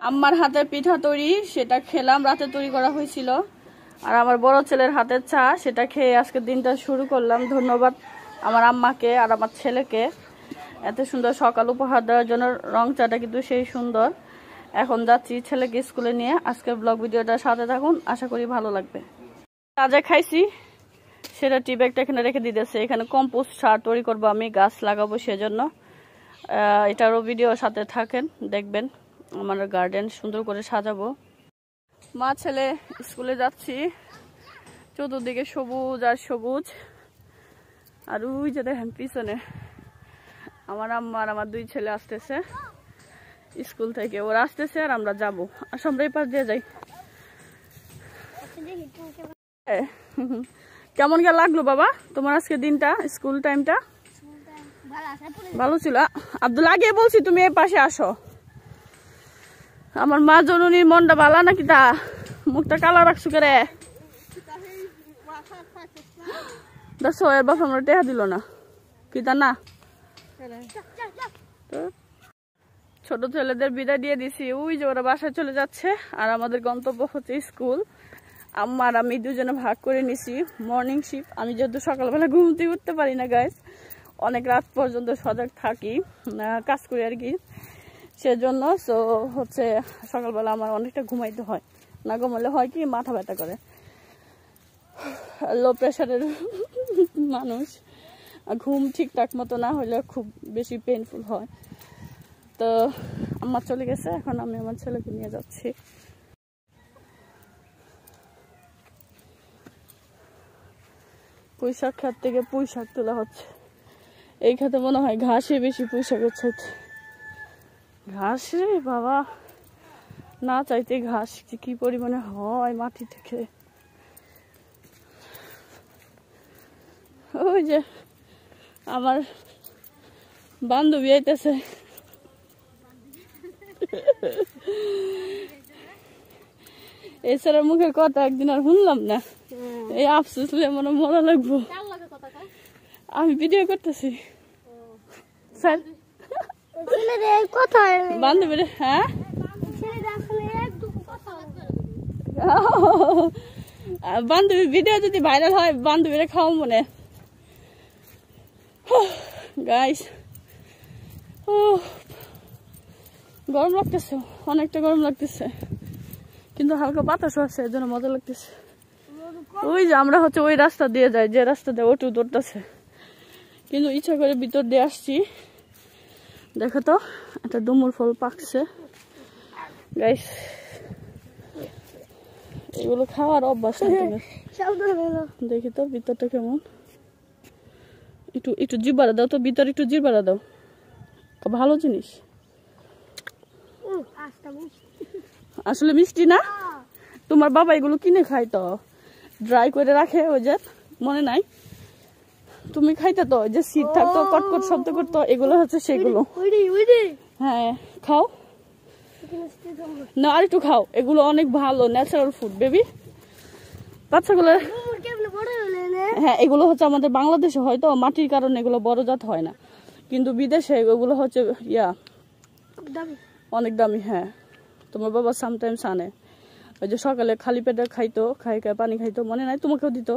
আম্মার হাতের পিঠা তৈরি, সেটা খেলাম, রাতে তৈরি করা হয়েছিল। আর আমার বড় ছেলের হাতের চা, সেটা খেয়ে আজকের দিনটা শুরু করলাম। ধন্যবাদ আমার আম্মাকে আর আমার ছেলেকে এত সুন্দর সকাল উপহার দেওয়ার জন্য। রং চাটা কিন্তু সেই সুন্দর। এখন যাচ্ছি ছেলেকে স্কুলে নিয়ে। আজকের ব্লগ ভিডিওটা সাথে থাকুন, আশা করি ভালো লাগবে। যা খাইছি সেটা টি ব্যাগটা এখানে রেখে দিতেছে। এখানে কম্পোস্ট সার তৈরি করবো, আমি গাছ লাগাবো সেজন্য। এটারও ভিডিও সাথে থাকেন, দেখবেন আমার গার্ডেন সুন্দর করে সাজাবো। মা ছেলে স্কুলে যাচ্ছি, চতুর্দিকে সবুজ আর সবুজ। আর ওই যে দেখেন পিছনে আমার আম্মা আর আমার দুই ছেলে আসতেছে স্কুল থেকে। ওরা আসতেছে আর আমরা যাবো। আর আমরা এই পাশ দিয়ে যাই। কেমন কে লাগলো বাবা তোমার আজকে দিনটা, স্কুল টাইমটা? ভালো ছিল। আব্দুল, আগে বলছি তুমি এই পাশে আসো। আমার মা জননীর মনটা ভালো নাকি? তা মুখটা কালো রাখছো করে দেখো। এর বাপ আমরা টেহা দিল না কি তা না। ছোট ছেলেদের বিদায় দিয়ে দিছি, ওই যে ওরা বাসায় চলে যাচ্ছে। আর আমাদের গন্তব্য হচ্ছে স্কুল। আম্মার আমি দুজনে ভাগ করে নিছি মর্নিং শিফট। আমি যেহেতু সকালবেলা ঘুমতে উঠতে পারি না গাইস, অনেক রাত পর্যন্ত সজাগ থাকি, কাজ করি আর কি, সেজন্য। সো হচ্ছে সকালবেলা আমার অনেকটা ঘুমাইতে হয়, না ঘুমালে হয় কি মাথা ব্যথা করে। লো প্রেশারের মানুষ, ঘুম ঠিকঠাক মতো না হলে খুব বেশি পেইনফুল হয়। তো আম্মা চলে গেছে, এখন আমি আমার ছেলেকে নিয়ে যাচ্ছি। পুঁইশাক ক্ষেত থেকে পুঁইশাক তোলা হচ্ছে। এই খেতে মনে হয় ঘাসে বেশি পুঁইশাক হচ্ছে। ঘাস রে বাবা, না চাইতে ঘাস কি পরিমাণে হয় মাটি থেকে। ওই যে আমার বান্ধবী আইতেছে। এছাড়া মুখের কথা একদিন আর শুনলাম না, এই আফসোস মনে মনে লাগবো। আমি ভিডিও করতেছি স্যার বান্ধবীর। হ্যাঁ বান্ধবী ভিডিও যদি ভাইরাল হয় বান্ধবীরা খাও মনে। গাইস গরম লাগতেছে, অনেকটা গরম লাগতেছে, কিন্তু হালকা বাতাসও আছে, এর জন্য মজা লাগতেছে। ওই যে আমরা হচ্ছে ওই রাস্তা দিয়ে যাই, যে রাস্তা দিয়ে ওটু দৌড়তেছে, কিন্তু ইচ্ছা করে ভিতর দিয়ে আসছি। দেখো তো একটা ডুমুর ফল পাকছে গাইস, এগুলো খাওয়ার অভ্যাস। দেখি তো ভিতরটা কেমন, একটু একটু জিবারা দাও তো, ভিতরে একটু জিবারা দাও, ভালো জিনিস। আসলে মিষ্টি না? তোমার বাবা এগুলো কিনে খাই তো, ড্রাই করে রাখে, ওই যে মনে নাই তুমি খাইতে তো, যে সিড থাকতো কটকট শব্দ করতো, এগুলো হচ্ছে সেগুলো। হ্যাঁ খাও না, আর একটু খাও, এগুলো অনেক ভালো ন্যাচারাল ফুড বেবি, বাচ্চাগুলো। হ্যাঁ এগুলো হচ্ছে আমাদের বাংলাদেশে হয়তো মাটির কারণে এগুলো বড় জাত হয় না, কিন্তু বিদেশে এগুলো হচ্ছে অনেক দামি। হ্যাঁ তোমার বাবা সামটাইমস আনে, ওই যে সকালে খালি পেটে খাইতো, খাই পানি খাইতো, মনে নাই? তোমাকেও দিত,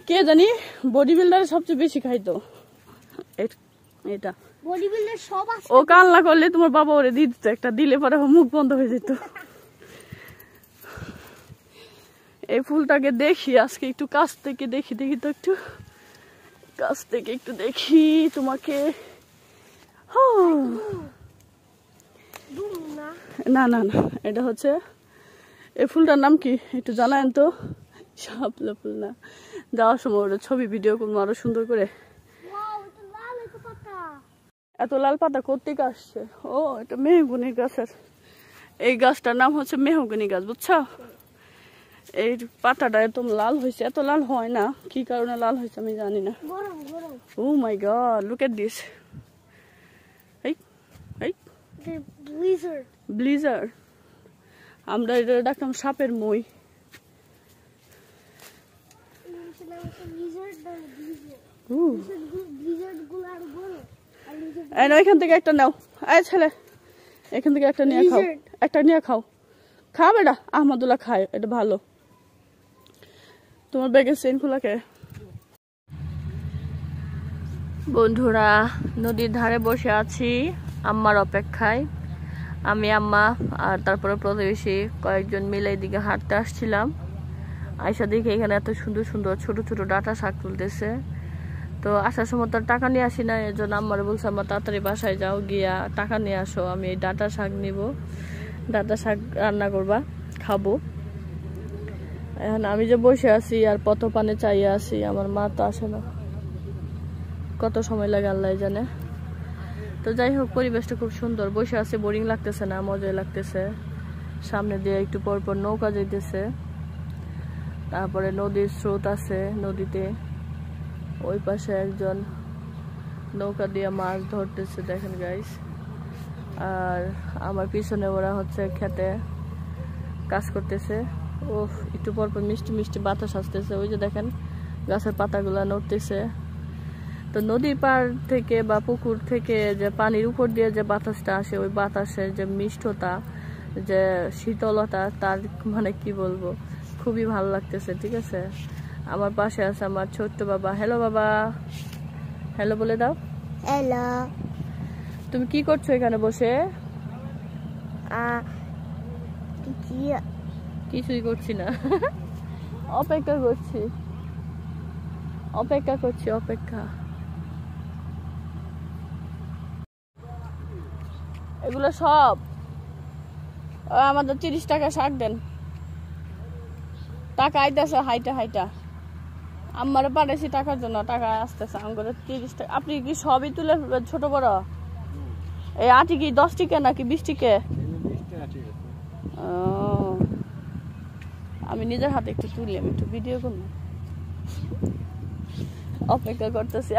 কে জানি বডি বিল্ডার সবচেয়ে বেশি খাইতো এটা। ও কান্না করলে তোমার বাবা ওরে দিয়ে দিত একটা, দিলে পরে মুখ বন্ধ হয়ে যেত। এই ফুলটাকে দেখি আজকে একটু কাছ থেকে দেখি, দেখি তো একটু কাছ থেকে একটু দেখি তোমাকে। না না না, এটা হচ্ছে, এই ফুলটার নাম কি একটু জানায়েন তো? শাপলা ফুল না, যাওয়ার সময় ওটা ছবি ভিডিও করবো আরো সুন্দর করে। এত লাল পাতা কোত্থেকে আসছে? ও এটা মেহগনি গাছের, এই গাছটার নাম হচ্ছে মেহগনি গাছ, বুঝছো? এই পাতাটা এত লাল হয়েছে, এত লাল হয় না, কি কারণে লাল হয়েছে আমি জানি না। ও মাই গড, লুক এট দিস। ব্লিজার, আমরা এটা ডাকতাম সাপের মই। ওইখান থেকে একটা নাও, এই ছেলে এখান থেকে একটা নিয়ে খাও, একটা নিয়ে খাও। খাও বেটা, আহমদুল্লাহ খায়, এটা ভালো। তোমার ব্যাগের চেইন খোলাকে। বন্ধুরা, নদীর ধারে বসে আছি আম্মার অপেক্ষায়। আমি, আম্মা আর তারপরে প্রতিবেশী কয়েকজন মিলে এদিকে হাঁটতে আসছিলাম। আয়সা দেখে এখানে এত সুন্দর সুন্দর ছোট ছোট ডাঁটা শাক তুলতেছে। তো আসার সময় তো টাকা নিয়ে আসি না, এর জন্য আম্মার বলছে আমার তাড়াতাড়ি বাসায় যাও, গিয়া টাকা নিয়ে আসো, আমি এই ডাঁটা শাক নিব, ডাঁটা শাক রান্না করবা, খাবো। এখন আমি যে বসে আছি আর পত পানে চাইয়ে আছি, আমার মা তো আসে না, কত সময় লাগে আল্লাহ জানে। তো যাই হোক, পরিবেশটা খুব সুন্দর, বসে আছে, বোরিং লাগতেছে না, মজাই লাগতেছে। সামনে দিয়ে একটু পর পর নৌকা যাইতেছে, তারপরে নদীর স্রোত আছে নদীতে, ওই পাশে একজন নৌকা দিয়ে মাছ ধরতেছে, দেখেন গাইস। আর আমার পিছনে ওরা হচ্ছে খেতে কাজ করতেছে। ও একটু পর পর মিষ্টি মিষ্টি বাতাস আসতেছে, ওই যে দেখেন গাছের পাতাগুলা নড়তেছে। তো নদীর পাড় থেকে বা পুকুর থেকে যে পানির উপর দিয়ে যে বাতাসটা আসে, ওই বাতাসের যে মিষ্টতা, যে শীতলতা, তার মানে কি বলবো, খুবই ভালো লাগতেছে। ঠিক আছে, আমার পাশে আছে আমার ছোট্ট বাবা। হ্যালো বাবা, হ্যালো বলে দাও। হ্যালো। তুমি কি করছো এখানে বসে? কিছুই করছি না, অপেক্ষা করছি, অপেক্ষা করছি, অপেক্ষা। এগুলো সব আমাদের 30 টাকা শাক দেন। টাকা আইতেছে হাইটা হাইটা, আমার পাঠাইছি টাকার জন্য, টাকা আসতেছে আমার 30 টাকা। আপনি কি সবই তুলে ছোট বড়? এই আটি কি 10 টিকে নাকি 20 টিকে? আমি নিজের হাতে একটু তুলি, আমি একটু ভিডিও করবো, অপেক্ষা করতেছি।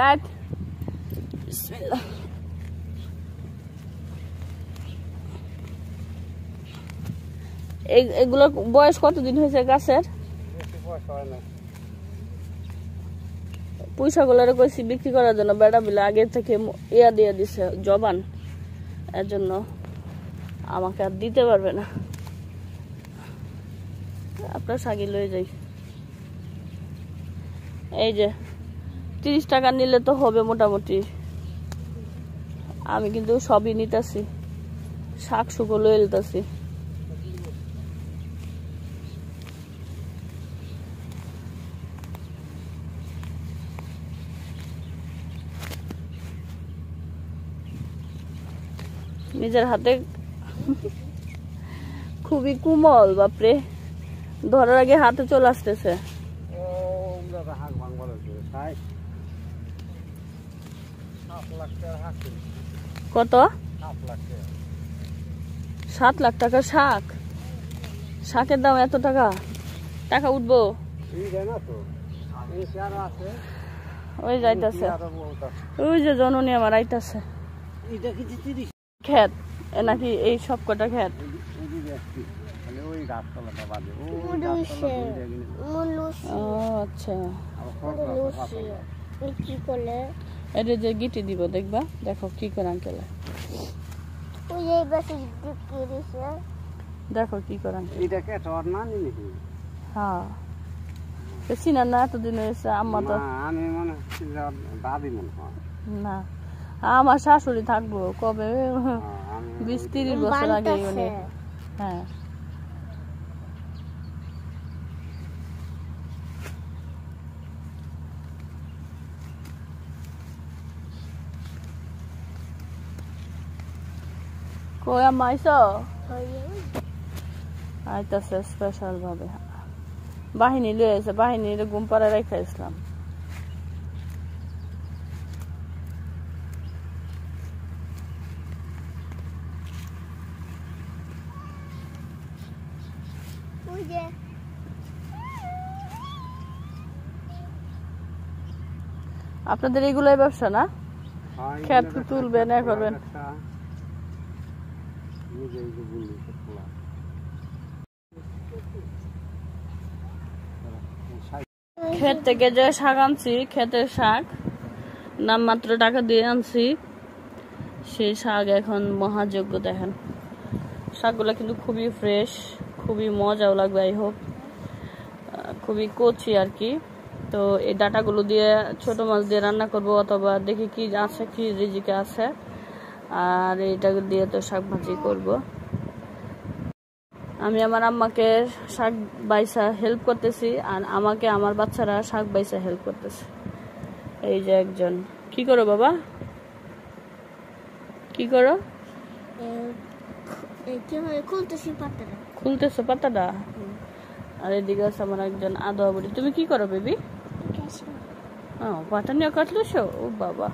বিসমিল্লাহ। এগুলো বয়স কতদিন হয়েছে গাছের? পয়সাগুলো কইছি বিক্রি করার জন্য, বেড়া বিলে আগে থেকে ইয়া দিয়ে দিছে জবান, এর জন্য আমাকে আর দিতে পারবে না। আপনার শাগি লয়ে যাই। এই যে 30 টাকা নিলে তো হবে মোটামুটি। আমি কিন্তু সবই নিতেছি, শাক শুকো লয়ে নিতেছি। নিজের হাতে খুবই কোমল, বাপরে, ধরার আগে হাতে চলে আসতেছে। কত? 7 লাখ টাকা শাক? শাকের দাম এত টাকা? টাকা উঠবো? ওই যাইতেছে, ওই যে জননী আমার আইতাছে। ক্ষেত নাকি এই সব কটা ক্ষেত? আচ্ছা, এটা যে গিটি দিব, দেখবা, দেখো কি করে আঙ্কেলে, দেখো কি করে। হ্যাঁ, চিনার না, এতদিন হয়েছে। আম্মা তো না, আমার শাশুড়ি থাকবো কবে, 20-30 বছর আগে। হ্যাঁ, কই আম্মা আইসো? আইতাছে স্পেশাল ভাবে, বাহিনী লয়ে আছে, বাহিনীর ঘুম পাড়ায় রেখে আসলাম। আপনাদের এগুলোই ব্যবসা না? ক্ষেত তুলবেন, এ করবেন। ক্ষেত থেকে যে শাক আনছি, ক্ষেতের শাক, নামমাত্র টাকা দিয়ে আনছি, সেই শাক এখন মহাযোগ্য। দেখেন শাকগুলো কিন্তু খুবই ফ্রেশ, খুবই মজাও লাগবে। আই হোপ খুবই কচি আর কি। তো এই ডাটাগুলো দিয়ে ছোট মাছ দিয়ে রান্না করব, অথবা দেখি কি আছে, কি রিজিকে আছে। আর এটা দিয়ে তো শাক ভাজি করব। আমি আমার আম্মাকে শাক বাইসা হেল্প করতেছি, আর আমাকে আমার বাচ্চারা শাক বাইসা হেল্প করতেছে। এই যে একজন, কি করো বাবা, কি করো? খুলতেছো পাতাটা। আর এদিকে আছে আমার একজন আদোয়া বুড়ি। তুমি কি করো বেবি? পাতা নিয়ে কাটলেছো? ও বাবা,